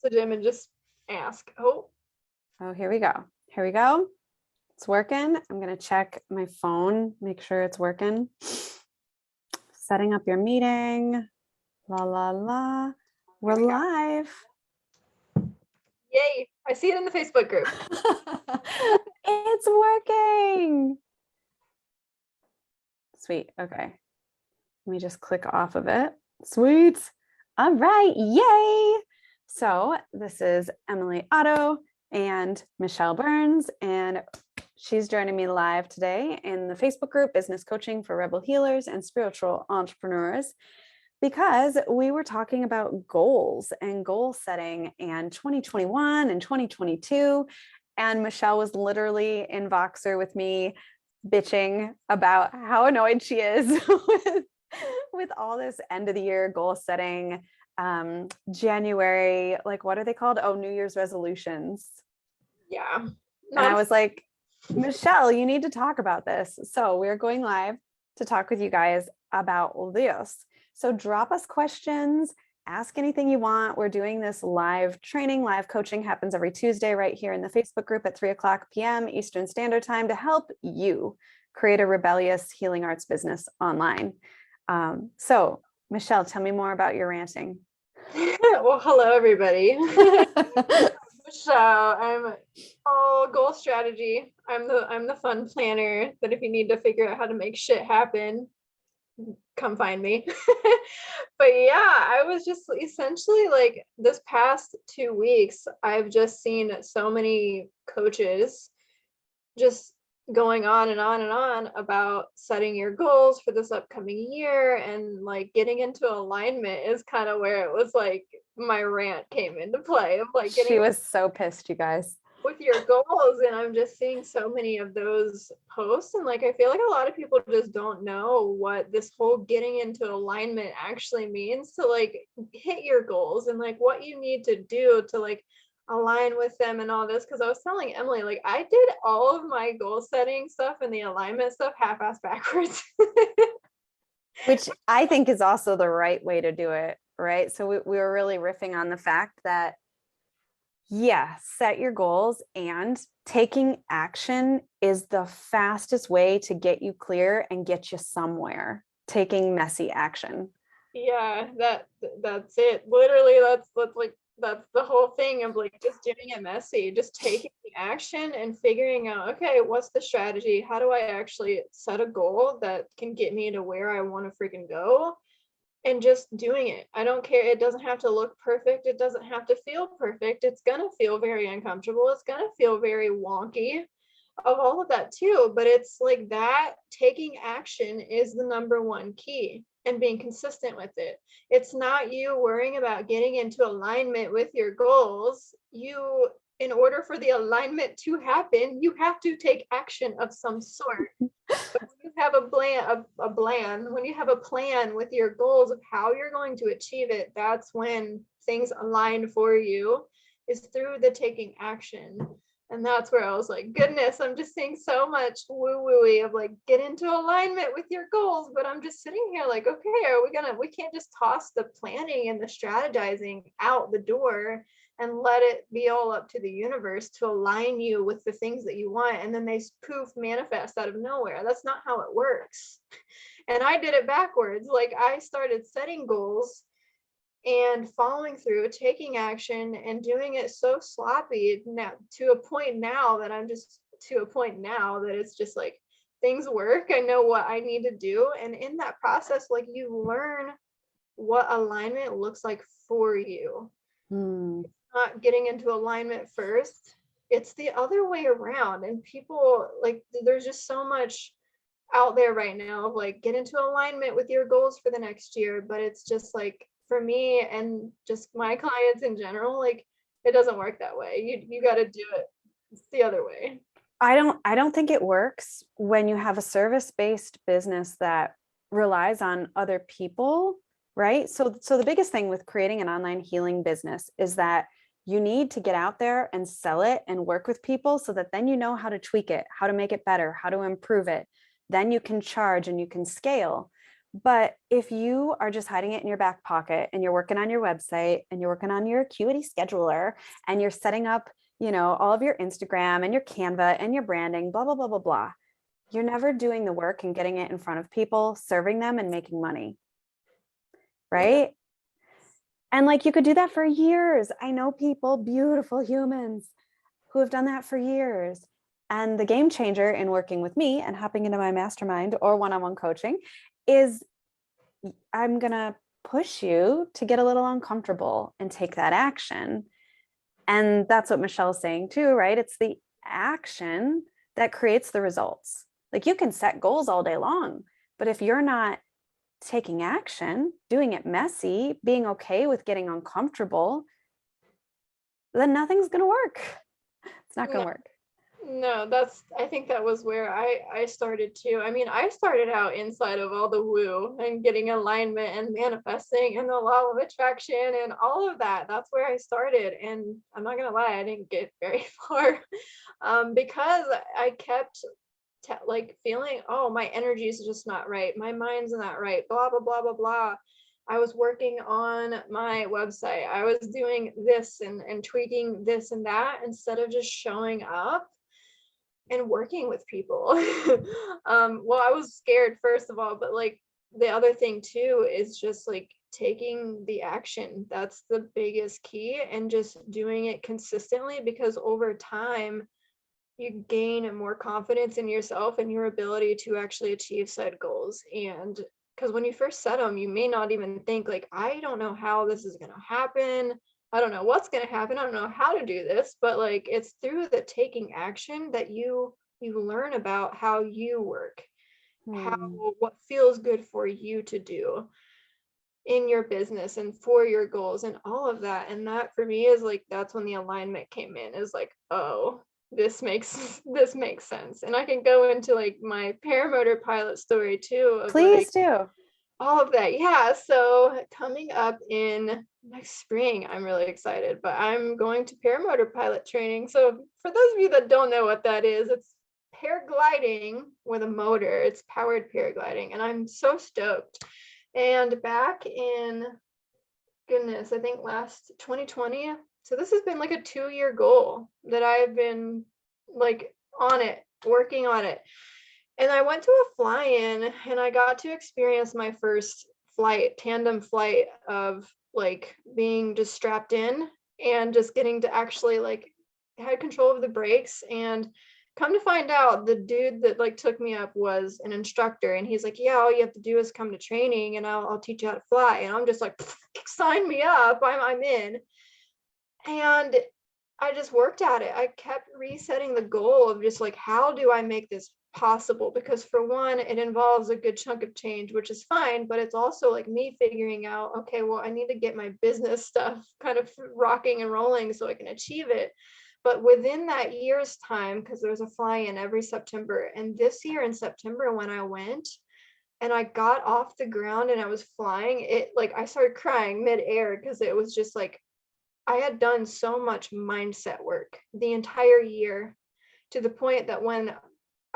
the gym and just ask. Oh, here we go. Here we go. It's working. I'm going to check my phone, make sure it's working. Setting up your meeting. La, la, la. We're live. yay. I see it in the Facebook group. It's working. Sweet. Okay. Let me just click off of it. Sweet. All right. Yay. So this is Emily Otto and Michelle Burns, and she's joining me live today in the Facebook group, Business Coaching for Rebel Healers and Spiritual Entrepreneurs, because we were talking about goals and goal setting and 2021 and 2022. And Michelle was literally in Voxer with me bitching about how annoyed she is with all this end of the year goal setting, January, like what are they called? Oh, New Year's resolutions. Yeah. And I was like, Michelle, you need to talk about this. So we're going live to talk with you guys about this. So drop us questions, ask anything you want. We're doing this live training, live coaching happens every Tuesday right here in the Facebook group at 3:00 p.m. Eastern Standard Time to help you create a rebellious healing arts business online. So Michelle, tell me more about your ranting. Well, hello, everybody. Michelle, I'm all goal strategy. I'm the fun planner that if you need to figure out how to make shit happen, come find me. But yeah, I was just essentially like this past 2 weeks, I've just seen so many coaches just going on and on and on about setting your goals for this upcoming year, and like getting into alignment is kind of where it was like my rant came into play of like she was so pissed, you guys, with your goals. And I'm just seeing so many of those posts, and like I feel like a lot of people just don't know what this whole getting into alignment actually means to like hit your goals, and like what you need to do to like align with them and all this. Because I was telling Emily, like I did all of my goal setting stuff and the alignment stuff half-ass backwards. which I think is also the right way to do it, right? So we were really riffing on the fact that, yeah, set your goals, and taking action is the fastest way to get you clear and get you somewhere. Taking messy action. Yeah, that's it. Literally, that's the whole thing of like just doing it messy, just taking the action and figuring out, okay, what's the strategy? How do I actually set a goal that can get me to where I want to freaking go? And just doing it. I don't care. It doesn't have to look perfect. It doesn't have to feel perfect. It's going to feel very uncomfortable. It's going to feel very wonky of all of that too. But it's like that taking action is the number one key, and being consistent with it. It's not you worrying about getting into alignment with your goals. In order for the alignment to happen, you have to take action of some sort. When you have when you have a plan with your goals of how you're going to achieve it, that's when things align for you, is through the taking action. And that's where I was like, goodness, I'm just seeing so much woo-wooey of like, get into alignment with your goals. But I'm just sitting here like, okay, we can't just toss the planning and the strategizing out the door and let it be all up to the universe to align you with the things that you want. And then they poof manifest out of nowhere. That's not how it works. And I did it backwards. Like I started setting goals and following through, taking action, and doing it so sloppy now to a point now that it's just like things work. I know what I need to do. And in that process, like you learn what alignment looks like for you. It's not getting into alignment first. It's the other way around. And people like, there's just so much out there right now of like, get into alignment with your goals for the next year. But it's just like, for me and just my clients in general, like it doesn't work that way. You got to do it the other way. I don't think it works when you have a service-based business that relies on other people, right? So the biggest thing with creating an online healing business is that you need to get out there and sell it and work with people so that then you know how to tweak it, how to make it better, how to improve it. Then you can charge and you can scale. But if you are just hiding it in your back pocket and you're working on your website and you're working on your Acuity scheduler and you're setting up, all of your Instagram and your Canva and your branding, blah, blah, blah, blah, blah, you're never doing the work and getting it in front of people, serving them and making money. Right? And like, you could do that for years. I know people, beautiful humans who have done that for years. And the game changer in working with me and hopping into my mastermind or one-on-one coaching is I'm going to push you to get a little uncomfortable and take that action. And that's what Michelle's saying too, right? It's the action that creates the results. Like, you can set goals all day long, but if you're not taking action, doing it messy, being okay with getting uncomfortable, then nothing's going to work. It's not going to work. No, I think that was where I started too. I mean, I started out inside of all the woo and getting alignment and manifesting and the law of attraction and all of that. That's where I started. And I'm not going to lie, I didn't get very far because I kept like feeling, oh, my energy is just not right. My mind's not right, blah, blah, blah, blah, blah. I was working on my website. I was doing this and tweaking this and that instead of just showing up and working with people. Well, I was scared, first of all, but like the other thing too is just like taking the action. That's the biggest key, and just doing it consistently, because over time you gain more confidence in yourself and your ability to actually achieve said goals. And because when you first set them, you may not even think like, I don't know how this is going to happen. I don't know what's going to happen. I don't know how to do this, but like, it's through the taking action that you learn about how you work, what feels good for you to do in your business and for your goals and all of that. And that for me is like, that's when the alignment came in, is like, oh, this makes sense. And I can go into like my paramotor pilot story too. Please do. All of that. Yeah. So coming up in next spring, I'm really excited, but I'm going to paramotor pilot training. So for those of you that don't know what that is, it's paragliding with a motor. It's powered paragliding, and I'm so stoked. And back in, goodness, I think last 2020. So this has been like a 2-year goal that I've been like on it, working on it. And I went to a fly-in and I got to experience my first tandem flight of like being just strapped in and just getting to actually like had control of the brakes. And come to find out, the dude that like took me up was an instructor, and he's like, yeah, all you have to do is come to training and I'll teach you how to fly. And I'm just like, sign me up, I'm in. And I just worked at it. I kept resetting the goal of just like, how do I make this possible? Because for one, it involves a good chunk of change, which is fine, but it's also like me figuring out, okay, well, I need to get my business stuff kind of rocking and rolling so I can achieve it. But within that year's time, because there's a fly-in every September, and this year in September when I went and I got off the ground and I was flying, it like I started crying mid-air, because it was just like I had done so much mindset work the entire year, to the point that when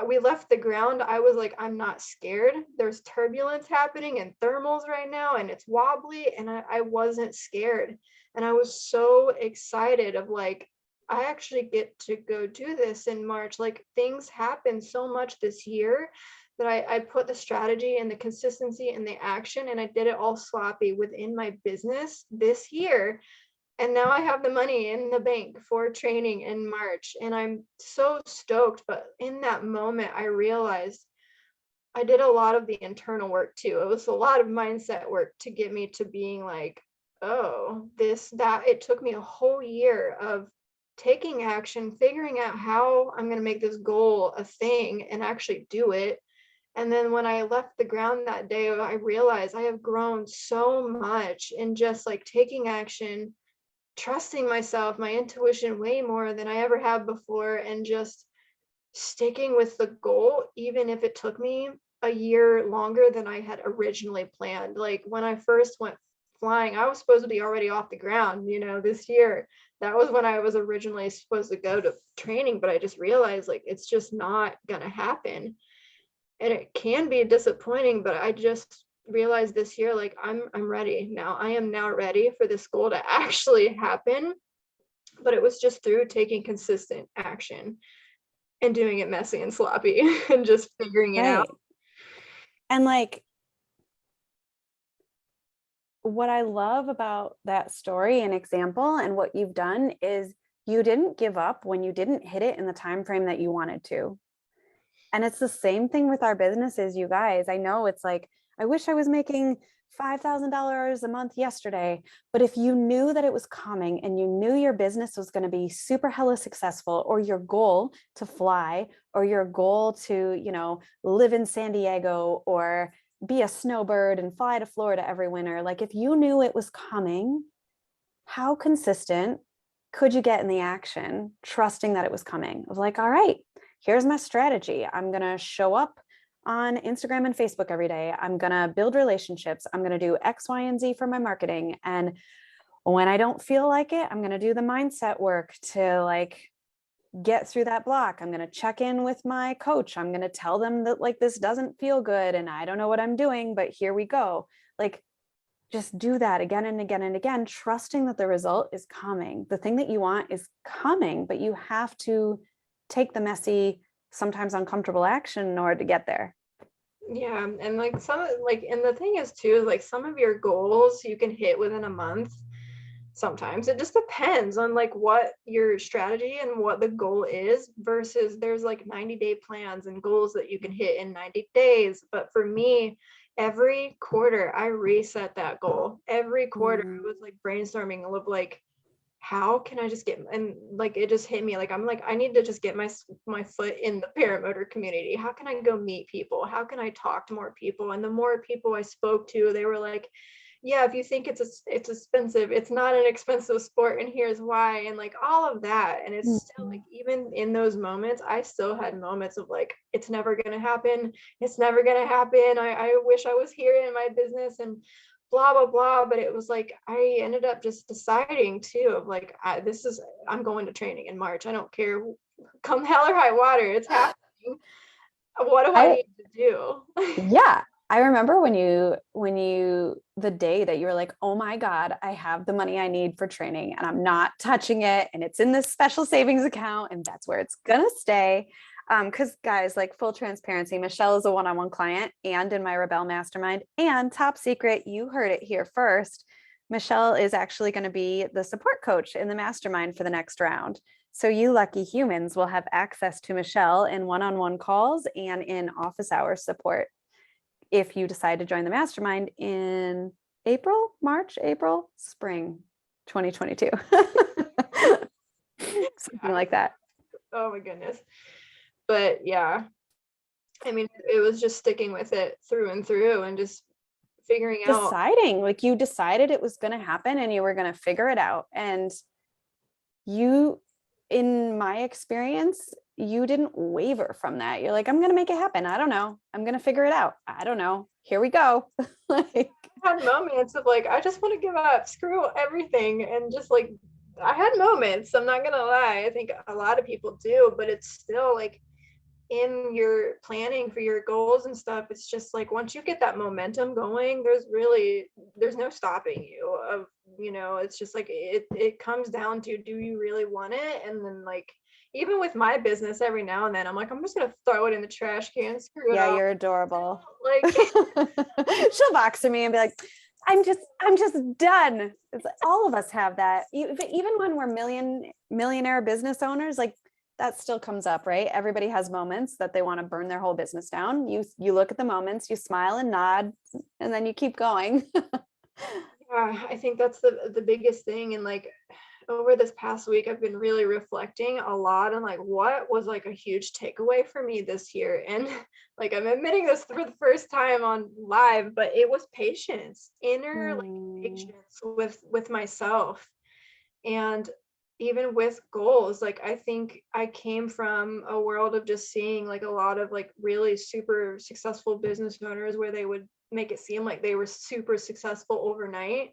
we left the ground, I was like, I'm not scared. There's turbulence happening and thermals right now, and it's wobbly, and I wasn't scared. And I was so excited of like, I actually get to go do this in March. Like, things happen so much this year that I put the strategy and the consistency and the action, and I did it all sloppy within my business this year. And now I have the money in the bank for training in March, and I'm so stoked. But in that moment, I realized I did a lot of the internal work too. It was a lot of mindset work to get me to being like, oh, this, that. It took me a whole year of taking action, figuring out how I'm going to make this goal a thing and actually do it. And then when I left the ground that day, I realized I have grown so much in just like taking action, trusting myself, my intuition way more than I ever have before, and just sticking with the goal, even if it took me a year longer than I had originally planned. Like when I first went flying, I was supposed to be already off the ground, this year. That was when I was originally supposed to go to training, but I just realized like it's just not gonna happen. And it can be disappointing, but I just realized this year, like I'm ready now. I am now ready for this goal to actually happen. But it was just through taking consistent action and doing it messy and sloppy and just figuring it out. Right. And like, what I love about that story and example and what you've done is you didn't give up when you didn't hit it in the time frame that you wanted to. And it's the same thing with our businesses, you guys. I know it's like, I wish I was making $5,000 a month yesterday, but if you knew that it was coming and you knew your business was going to be super hella successful, or your goal to fly, or your goal to, live in San Diego or be a snowbird and fly to Florida every winter, like if you knew it was coming, how consistent could you get in the action, trusting that it was coming? Of like, all right, here's my strategy. I'm going to show up on Instagram and Facebook every day. I'm going to build relationships. I'm going to do X, Y, and Z for my marketing. And when I don't feel like it, I'm going to do the mindset work to like get through that block. I'm going to check in with my coach. I'm going to tell them that like, this doesn't feel good and I don't know what I'm doing, but here we go. Like, just do that again and again and again, trusting that the result is coming. The thing that you want is coming, but you have to take the messy, sometimes uncomfortable action in order to get there. Yeah. And like and the thing is too, like some of your goals you can hit within a month. Sometimes it just depends on like what your strategy and what the goal is, versus there's like 90-day plans and goals that you can hit in 90 days. But for me, every quarter I reset that goal. Every quarter I was like brainstorming of like, how can I just get, and like it just hit me like I'm like I need to just get my foot in the paramotor community. How can I go meet people? How can I talk to more people? And the more people I spoke to, they were like, yeah, if you think it's expensive, it's not an expensive sport, and here's why, and like all of that. And it's still like, even in those moments, I still had moments of like, it's never gonna happen. It's never gonna happen. I wish I was here in my business and blah blah blah. But it was like I ended up just deciding too of like, I'm going to training in March. I don't care, come hell or high water, it's happening. What do I I need to do? Yeah. I remember when the day that you were like, oh my God, I have the money I need for training and I'm not touching it. And it's in this special savings account and that's where it's going to stay. Cause guys, like full transparency, Michelle is a one-on-one client and in my Rebel Mastermind, and top secret, you heard it here first. Michelle is actually going to be the support coach in the mastermind for the next round. So you lucky humans will have access to Michelle in one-on-one calls and in office hours support if you decide to join the mastermind in spring 2022. Something like that. Oh my goodness. But yeah, I mean, it was just sticking with it through and through and just figuring out. Deciding, like you decided it was going to happen and you were going to figure it out. And you, in my experience, you didn't waver from that. You're like, I'm going to make it happen. I don't know. I'm going to figure it out. I don't know. Here we go. Like, I had moments of like, I just want to give up, screw everything. And just like, I had moments, I'm not going to lie. I think a lot of people do, but it's still like in your planning for your goals and stuff, it's just like, once you get that momentum going, there's no stopping you of, it's just like, it comes down to, do you really want it? And then like, even with my business, every now and then I'm like, I'm just gonna throw it in the trash can, screw it Yeah, up. you're adorable. Like she'll box to me and be like, I'm just done. It's like, all of us have that. Even when we're millionaire business owners, like that still comes up, right? Everybody has moments that they want to burn their whole business down. You look at the moments, you smile and nod, and then you keep going. yeah, I think that's the biggest thing. And like, over this past week, I've been really reflecting a lot on like, what was like a huge takeaway for me this year. And like, I'm admitting this for the first time on live, but it was patience, inner like patience with myself. And even with goals, like I think I came from a world of just seeing like a lot of like really super successful business owners where they would make it seem like they were super successful overnight,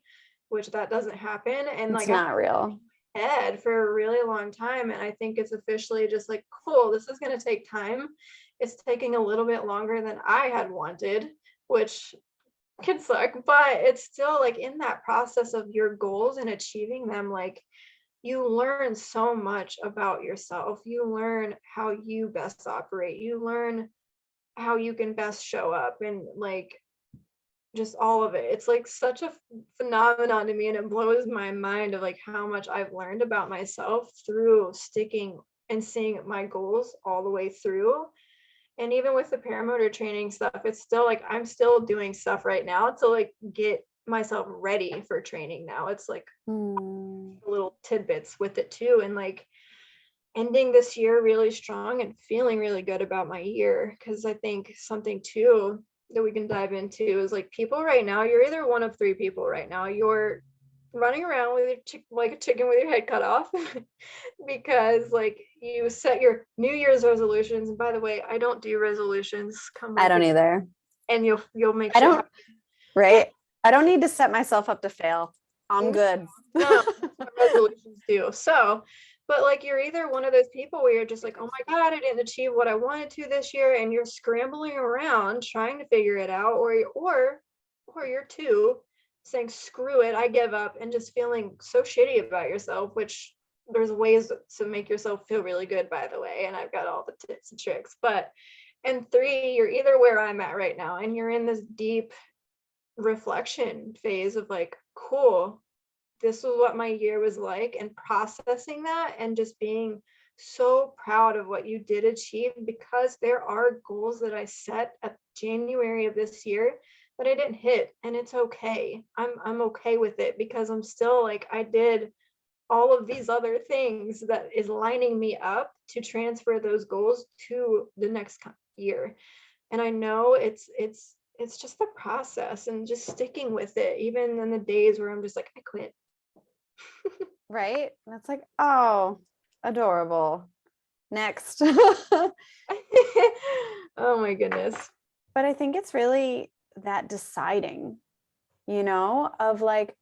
which that doesn't happen. And It's like not real. head for a really long time. And I think it's officially just like, cool, this is going to take time. It's taking a little bit longer than I had wanted, which can suck, but it's still like in that process of your goals and achieving them, like you learn so much about yourself. You learn how you best operate. You learn how you can best show up and like just all of it. It's like such a phenomenon to me, and it blows my mind of like how much I've learned about myself through sticking and seeing my goals all the way through. And even with the paramotor training stuff, it's still like I'm still doing stuff right now to like get myself ready for training now. It's like Mm, little tidbits with it too. And like ending this year really strong and feeling really good about my year. Cause I think something too that we can dive into is like people right now, you're either one of three people right now. You're running around with like a chicken with your head cut off because like you set your New Year's resolutions. And by the way, I don't do resolutions. Come I like don't either. and you'll make I shit don't, happen. right? I don't need to set myself up to fail. I'm good. No, resolutions do. So, but like you're either one of those people where you're just like, oh my God, I didn't achieve what I wanted to this year, and you're scrambling around trying to figure it out, or you're two saying, screw it, I give up, and just feeling so shitty about yourself, which there's ways to make yourself feel really good, by the way, and I've got all the tips and tricks. But and three, you're either where I'm at right now, and you're in this deep reflection phase of like, cool, this was what my year was like, and processing that and just being so proud of what you did achieve, because there are goals that I set at January of this year that I didn't hit, and it's okay. I'm okay with it because I'm still like I did all of these other things that is lining me up to transfer those goals to the next year. And I know it's just the process and just sticking with it, even in the days where I'm just like, I quit. Right? And it's like, oh, adorable. Next. Oh my goodness. But I think it's really that deciding, of like,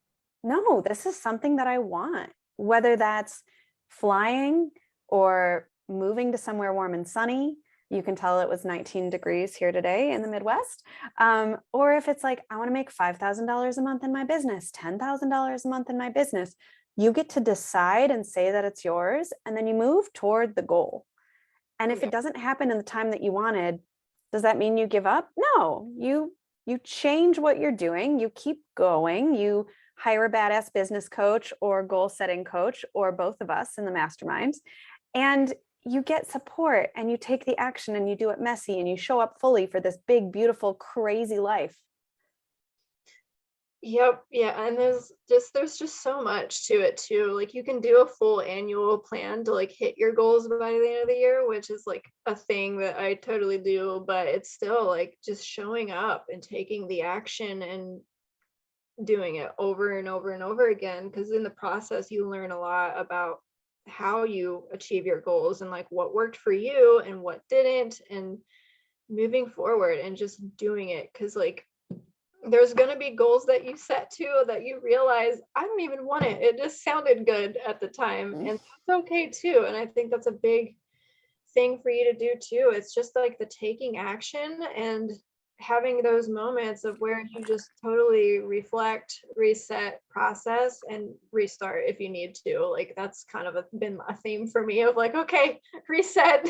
no, this is something that I want, whether that's flying or moving to somewhere warm and sunny. You can tell it was 19 degrees here today in the Midwest. Or if it's like, I want to make $5,000 a month in my business, $10,000 a month in my business, you get to decide and say that it's yours, and then you move toward the goal. And if it doesn't happen in the time that you wanted, does that mean you give up? No, you change what you're doing, you keep going, you hire a badass business coach or goal setting coach, or both of us in the mastermind, and you get support and you take the action and you do it messy and you show up fully for this big, beautiful, crazy life. Yep, yeah, and there's just so much to it too. Like you can do a full annual plan to like hit your goals by the end of the year, which is like a thing that I totally do, but it's still like just showing up and taking the action and doing it over and over and over again, because in the process you learn a lot about how you achieve your goals and like what worked for you and what didn't, and moving forward and just doing it. Because like there's going to be goals that you set too that you realize I don't even want it just sounded good at the time, and that's okay too. And I think that's a big thing for you to do too. It's just like the taking action and having those moments of where you just totally reflect, reset, process, and restart if you need to. Like that's kind of been a theme for me of like, okay, reset,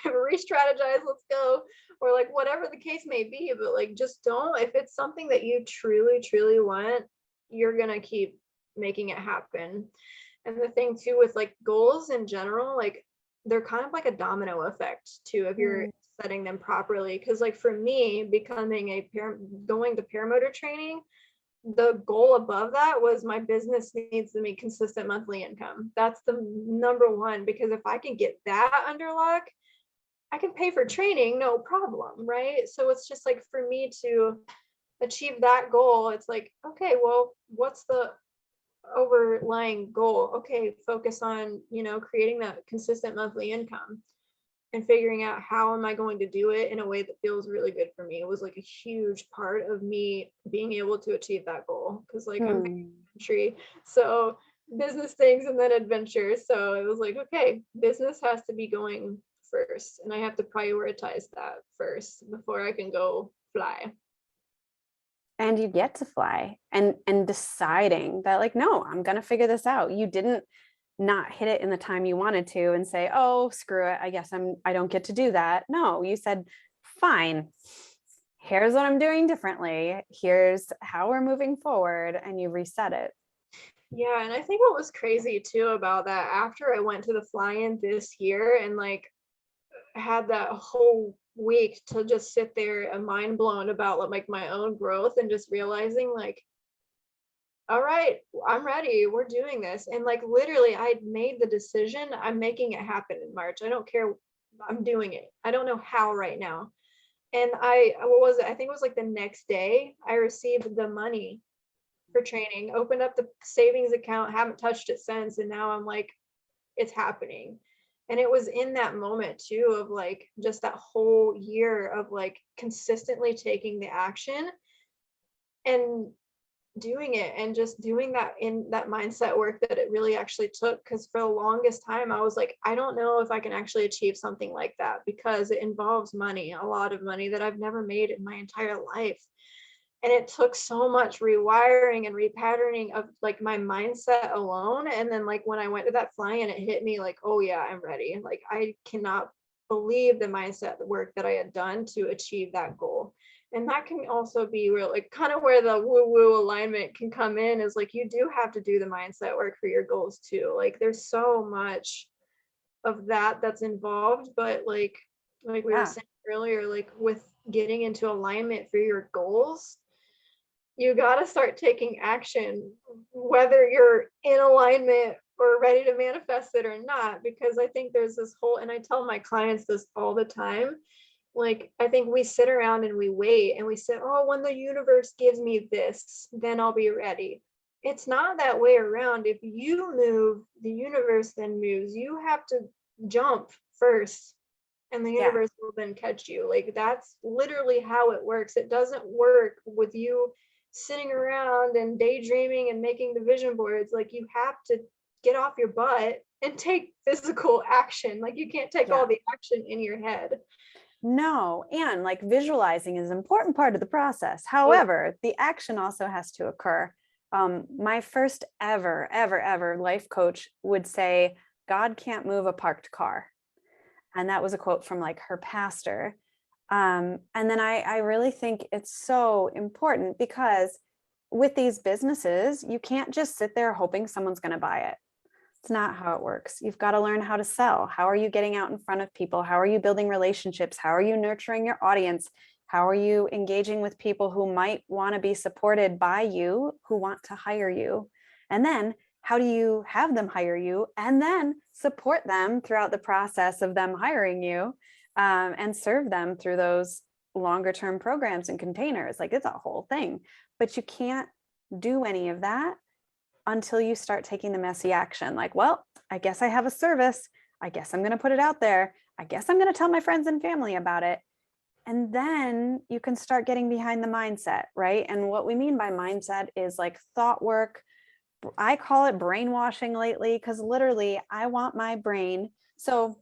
re-strategize, let's go, or like whatever the case may be. But like just don't, if it's something that you truly want, you're gonna keep making it happen. And the thing too with like goals in general, like they're kind of like a domino effect too if you're setting them properly. Because like for me, becoming going to paramotor training, the goal above that was my business needs to make consistent monthly income. That's the number one, because if I can get that under lock, I can pay for training, no problem, right? So it's just like for me to achieve that goal, it's like, okay, well, what's the overlying goal? Okay, focus on, creating that consistent monthly income and figuring out how am I going to do it in a way that feels really good for me. It was like a huge part of me being able to achieve that goal, because like I'm very adventure, so business things and then adventure. So it was like, okay, business has to be going first, and I have to prioritize that first before I can go fly. and you get to fly, and deciding that like, no, I'm going to figure this out. You didn't not hit it in the time you wanted to and say, oh, screw it, I guess I don't get to do that. No, you said, fine, here's what I'm doing differently, here's how we're moving forward, and you reset it. Yeah, and I think what was crazy too about that, after I went to the fly-in this year and like had that whole week to just sit there and mind blown about like my own growth and just realizing like, all right, I'm ready, we're doing this. And like literally I made the decision, I'm making it happen in March. I don't care, I'm doing it. I don't know how right now. And what was it? I think it was like the next day I received the money for training, opened up the savings account, haven't touched it since. And now I'm like, it's happening. And it was in that moment too of like just that whole year of like consistently taking the action and doing it, and just doing that in that mindset work that it really actually took. Because for the longest time I was like, I don't know if I can actually achieve something like that, because it involves money, a lot of money that I've never made in my entire life. And it took so much rewiring and repatterning of like my mindset alone. And then like when I went to that fly-in, it hit me like, oh yeah, I'm ready. Like I cannot believe the mindset work that I had done to achieve that goal. And that can also be real, like kind of where the woo-woo alignment can come in, is like you do have to do the mindset work for your goals too. Like there's so much of that that's involved, but like we were Yeah. saying earlier, like with getting into alignment for your goals, you got to start taking action, whether you're in alignment or ready to manifest it or not. Because I think there's this whole, and I tell my clients this all the time, like I think we sit around and we wait and we say, oh, when the universe gives me this, then I'll be ready. It's not that way around. If you move, the universe then moves. You have to jump first, and the Yeah. universe will then catch you. Like that's literally how it works. It doesn't work with you sitting around and daydreaming and making the vision boards. Like you have to get off your butt and take physical action. Like you can't take all Yeah. the action in your head. No, and like visualizing is an important part of the process. Oh yeah. However, the action also has to occur. My first ever life coach would say, God can't move a parked car. And that was a quote from like her pastor. And then I really think it's so important, because with these businesses, you can't just sit there hoping someone's going to buy it. It's not how it works. You've got to learn how to sell. How are you getting out in front of people? How are you building relationships? How are you nurturing your audience? How are you engaging with people who might want to be supported by you, who want to hire you? And then how do you have them hire you and then support them throughout the process of them hiring you, and serve them through those longer term programs and containers? Like it's a whole thing, but you can't do any of that until you start taking the messy action. Like, well, I guess I have a service. I guess I'm going to put it out there. I guess I'm going to tell my friends and family about it. And then you can start getting behind the mindset, right? And what we mean by mindset is like thought work. I call it brainwashing lately, because literally I want my brain. So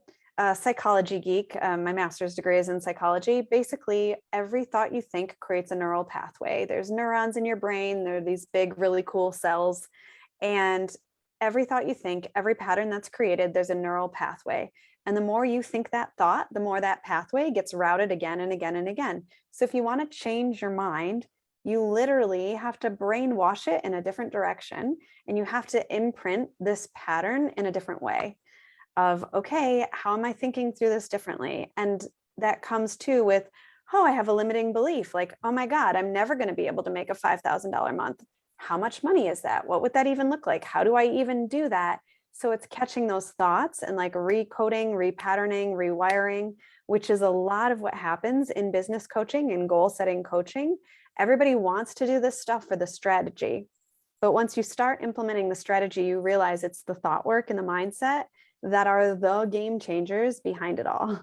psychology geek, my master's degree is in psychology. Basically, every thought you think creates a neural pathway. There's neurons in your brain. They're these big, really cool cells. And every thought you think, every pattern that's created, there's a neural pathway. And the more you think that thought, the more that pathway gets routed again and again and again. So if you want to change your mind, you literally have to brainwash it in a different direction, and you have to imprint this pattern in a different way of, okay, how am I thinking through this differently? And that comes too with, oh, I have a limiting belief, like, oh my God, I'm never going to be able to make a $5,000 a month. How much money is that? What would that even look like? How do I even do that? So it's catching those thoughts and like recoding, repatterning, rewiring, which is a lot of what happens in business coaching and goal setting coaching. Everybody wants to do this stuff for the strategy. But once you start implementing the strategy, you realize it's the thought work and the mindset that are the game changers behind it all.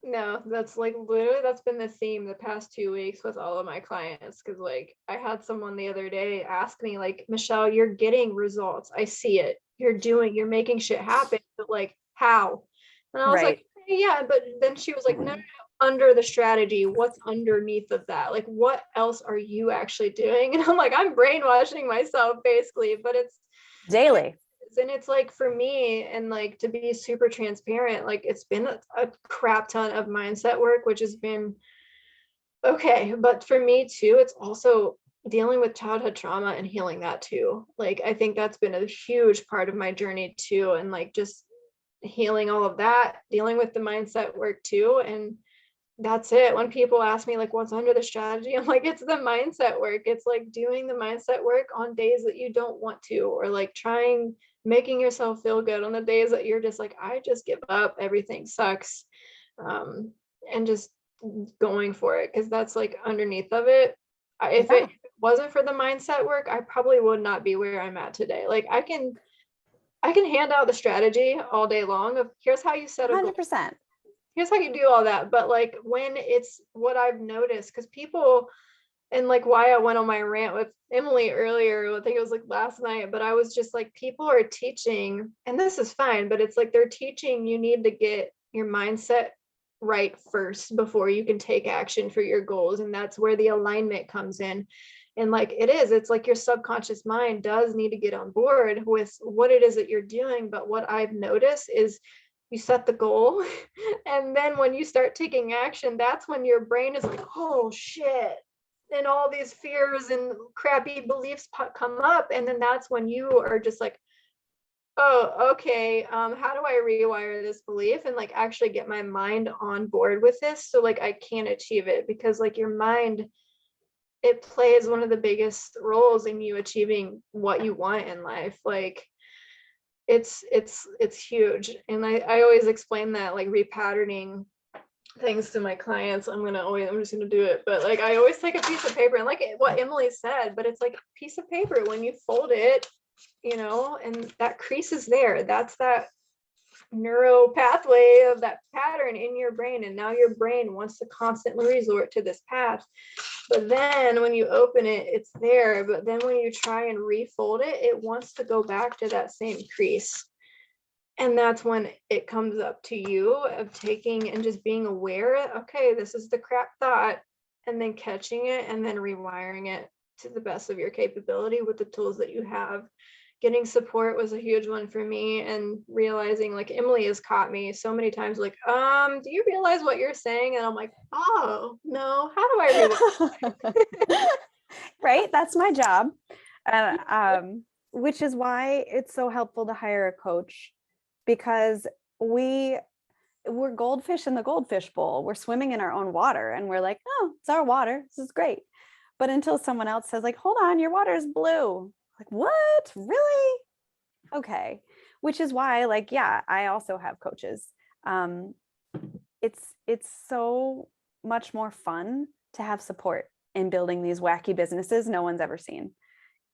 No, that's like literally that's been the theme the past 2 weeks with all of my clients. Cause like I had someone the other day ask me, like, Michelle, you're getting results. I see it. You're making shit happen, but like how? And I was like, Right. "Hey, yeah, but then she was like, no, no, no, under the strategy, what's underneath of that? Like, what else are you actually doing? And I'm like, I'm brainwashing myself basically, but it's Daily. and it's like for me, and like to be super transparent, like it's been a crap ton of mindset work, which has been okay. But for me too, it's also dealing with childhood trauma and healing that too. Like I think that's been a huge part of my journey too. And like just healing all of that, dealing with the mindset work too. And that's it. When people ask me like what's under the strategy, I'm like, it's the mindset work. It's like doing the mindset work on days that you don't want to, or like trying making yourself feel good on the days that you're just like, I just give up, everything sucks. And just going for it, because that's like underneath of it. If Yeah. it wasn't for the mindset work, I probably would not be where I'm at today. Like I can hand out the strategy all day long of here's how you set a goal, 100%. here's how you do all that. But like when it's what I've noticed, because people, and like why I went on my rant with Emily earlier, I think it was like last night, but I was just like, people are teaching, and this is fine, but it's like they're teaching you need to get your mindset right first before you can take action for your goals. And that's where the alignment comes in. And like it's like your subconscious mind does need to get on board with what it is that you're doing. But what I've noticed is you set the goal and then when you start taking action, that's when your brain is like, oh shit, and all these fears and crappy beliefs come up. And then that's when you are just like, oh, okay, how do I rewire this belief and like actually get my mind on board with this so like I can achieve it? Because like your mind, it plays one of the biggest roles in you achieving what you want in life. Like it's huge. And I always explain that like repatterning things to my clients. I'm just gonna do it. But like I always take a piece of paper and like what Emily said, but it's like a piece of paper when you fold it, and that crease is there. That's that neuro pathway of that pattern in your brain. And now your brain wants to constantly resort to this path. But then when you open it, it's there. But then when you try and refold it, it wants to go back to that same crease. And that's when it comes up to you of taking and just being aware, okay, this is the crap thought, and then catching it and then rewiring it to the best of your capability with the tools that you have. Getting support was a huge one for me, and realizing like Emily has caught me so many times like, do you realize what you're saying? And I'm like, oh no, how do I Right? That's my job. Which is why it's so helpful to hire a coach, because we're goldfish in the goldfish bowl. We're swimming in our own water and we're like, oh, it's our water. This is great. But until someone else says like, hold on, your water is blue. Like, what? Really? Okay. Which is why, like, yeah, I also have coaches. It's so much more fun to have support in building these wacky businesses no one's ever seen.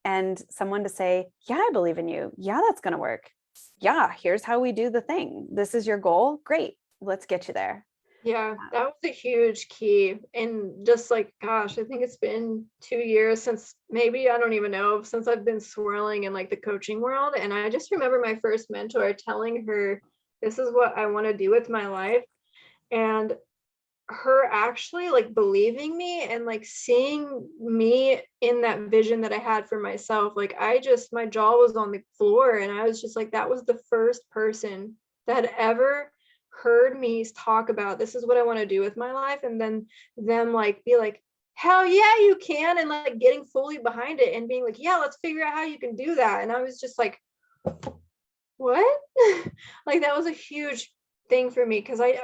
And someone to say, yeah, I believe in you. Yeah, that's going to work. Yeah, here's how we do the thing. This is your goal. Great. Let's get you there. Yeah, that was a huge key. And just like, gosh, I think it's been 2 years since, maybe, I don't even know, since I've been swirling in like the coaching world. And I just remember my first mentor telling her, this is what I want to do with my life. And her actually like believing me and like seeing me in that vision that I had for myself. Like my jaw was on the floor, and I was just like, that was the first person that had ever heard me talk about this is what I want to do with my life. And then them like be like, hell yeah, you can. And like getting fully behind it and being like, yeah, let's figure out how you can do that. And I was just like, what? Like that was a huge thing for me, because I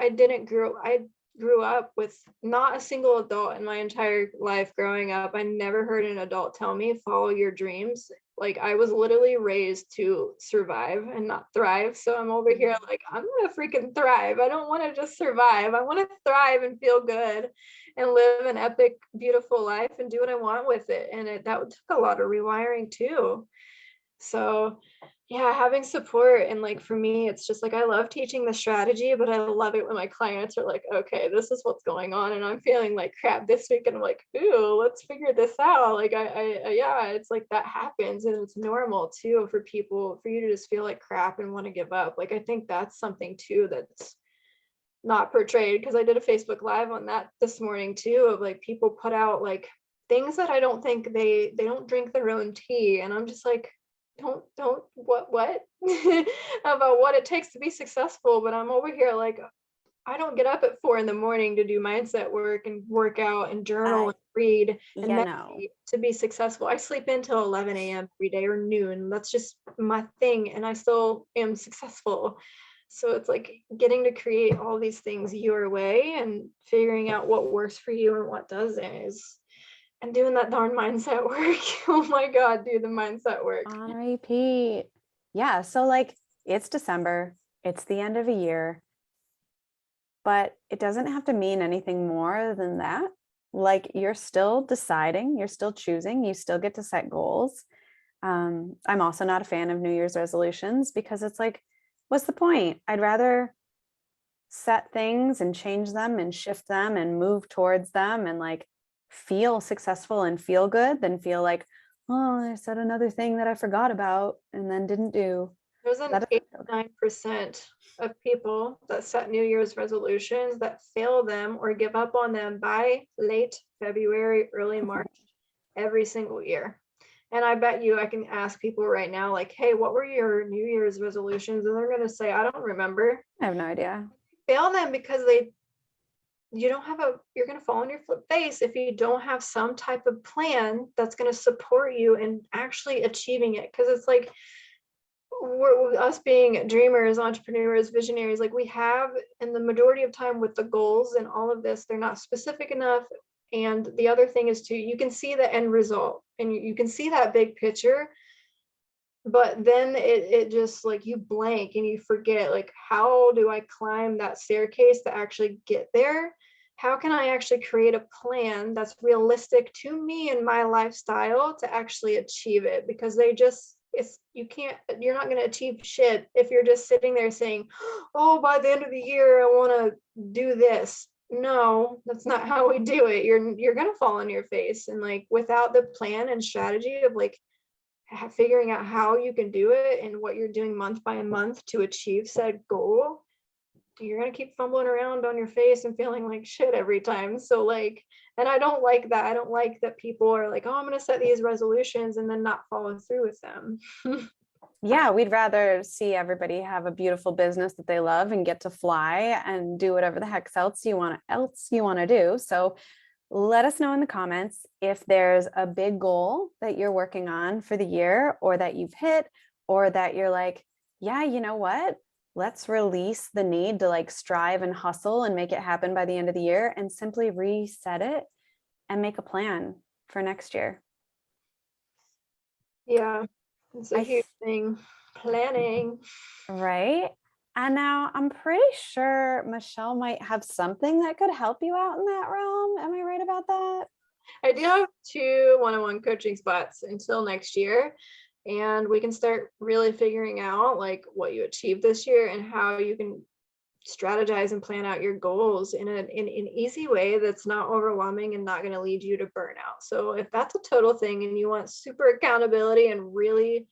grew up with not a single adult in my entire life growing up. I never heard an adult tell me follow your dreams. Like I was literally raised to survive and not thrive. So I'm over here like, I'm gonna freaking thrive. I don't want to just survive. I want to thrive and feel good and live an epic, beautiful life and do what I want with it. And that took a lot of rewiring too. So yeah, having support. And like for me, it's just like I love teaching the strategy, but I love it when my clients are like, okay, this is what's going on and I'm feeling like crap this week, and I'm like, ooh, let's figure this out. Like yeah, it's like that happens, and it's normal too for people, for you to just feel like crap and want to give up. Like I think that's something too that's not portrayed, because I did a Facebook Live on that this morning too, of like people put out like things that I don't think they don't drink their own tea, and I'm just like, don't what about what it takes to be successful, but I'm over here like, I don't get up at 4 in the morning to do mindset work and work out and journal I, and read and you know, meditate to be successful. I sleep until 11 a.m. every day or noon. That's just my thing, and I still am successful. So it's like getting to create all these things your way and figuring out what works for you and what doesn't is, and doing that darn mindset work. Oh my God, do the mindset work. on repeat. Yeah. So like it's December, it's the end of a year, but it doesn't have to mean anything more than that. Like you're still deciding, you're still choosing, you still get to set goals. I'm also not a fan of New Year's resolutions because it's like, what's the point? I'd rather set things and change them and shift them and move towards them and like feel successful and feel good than feel like, oh, I said another thing that I forgot about and then didn't do. There's an That doesn't feel good. 89% of people that set New Year's resolutions that fail them or give up on them by late February, early March, every single year. And I bet you I can ask people right now, like, hey, what were your New Year's resolutions? And they're going to say, I don't remember. I have no idea. Fail them because you're going to fall on your flip face if you don't have some type of plan that's going to support you in actually achieving it. Because it's like, we're us being dreamers, entrepreneurs, visionaries, like we have, and the majority of time with the goals and all of this, they're not specific enough. And the other thing is too, you can see the end result and you can see that big picture, but then it just like you blank and you forget, like, how do I climb that staircase to actually get there? How can I actually create a plan that's realistic to me and my lifestyle to actually achieve it? Because you're not going to achieve shit if you're just sitting there saying, oh, by the end of the year I want to do this. No, that's not how we do it. You're going to fall on your face, and like without the plan and strategy of like figuring out how you can do it and what you're doing month by month to achieve said goal, you're going to keep fumbling around on your face and feeling like shit every time. So like, and I don't like that. I don't like that people are like, oh, I'm going to set these resolutions and then not follow through with them. Yeah, we'd rather see everybody have a beautiful business that they love and get to fly and do whatever the heck else you want to do. So let us know in the comments if there's a big goal that you're working on for the year or that you've hit, or that you're like, yeah, you know what? Let's release the need to like strive and hustle and make it happen by the end of the year and simply reset it and make a plan for next year. Yeah, it's a huge thing. Planning. Right. And now I'm pretty sure Michelle might have something that could help you out in that realm. Am I right about that? I do have 2 one-on-one coaching spots until next year, and we can start really figuring out like what you achieved this year and how you can strategize and plan out your goals in an easy way that's not overwhelming and not going to lead you to burnout. So if that's a total thing and you want super accountability and really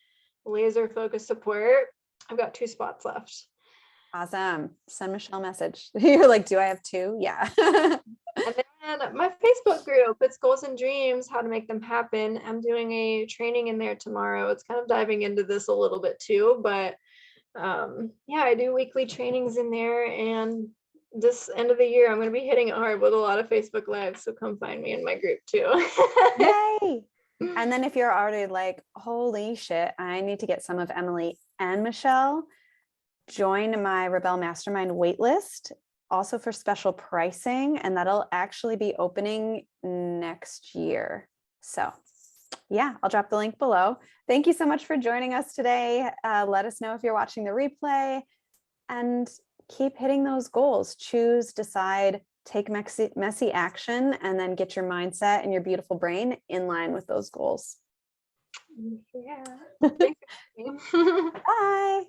laser focused support, I've got 2 spots left. Awesome. Send Michelle a message. You're like, do I have 2? Yeah. And then my Facebook group, it's Goals and Dreams, How to Make Them Happen. I'm doing a training in there tomorrow. It's kind of diving into this a little bit too, but yeah, I do weekly trainings in there, and this end of the year I'm going to be hitting it hard with a lot of Facebook Lives, so come find me in my group too. Yay. And then if you're already like, holy shit, I need to get some of Emily and Michelle, join my Rebel Mastermind waitlist, also for special pricing, and that'll actually be opening next year. So yeah, I'll drop the link below. Thank you so much for joining us today. Let us know if you're watching the replay, and keep hitting those goals. Choose, decide, take messy action, and then get your mindset and your beautiful brain in line with those goals. Yeah. Bye.